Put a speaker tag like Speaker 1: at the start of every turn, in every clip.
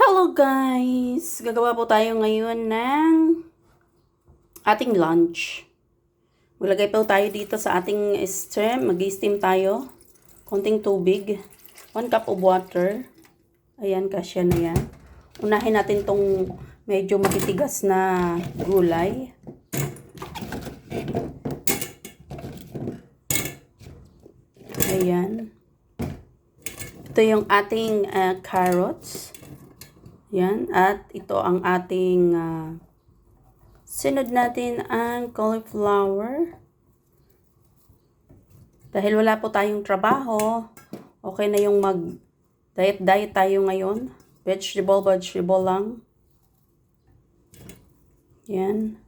Speaker 1: Hello guys! Gagawa po tayo ngayon ng ating lunch. Maglagay po tayo dito sa ating steam. Mag-steam tayo. Konting tubig. 1 cup of water. Ayan, kasya na yan. Unahin natin tong medyo matitigas na gulay. Ayan. Ito yung ating carrots. Yan. At ito ang ating sunod natin ang cauliflower. Dahil wala po tayong trabaho, okay na yung mag-diet tayo ngayon. Vegetable lang. Yan.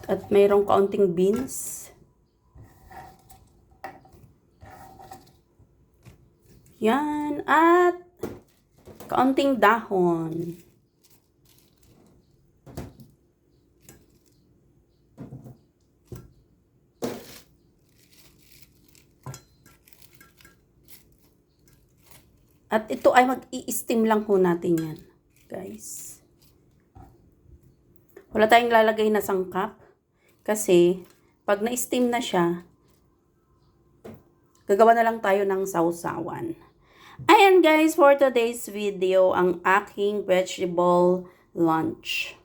Speaker 1: At mayroong kaunting beans. Yan. At kaunting dahon. At ito ay mag-i-steam lang po natin yan, guys. Wala tayong lalagay na sangkap. Kasi, pag na-steam na siya, gagawa na lang tayo ng sausawan. Ayan guys, for today's video, ang aking vegetable lunch.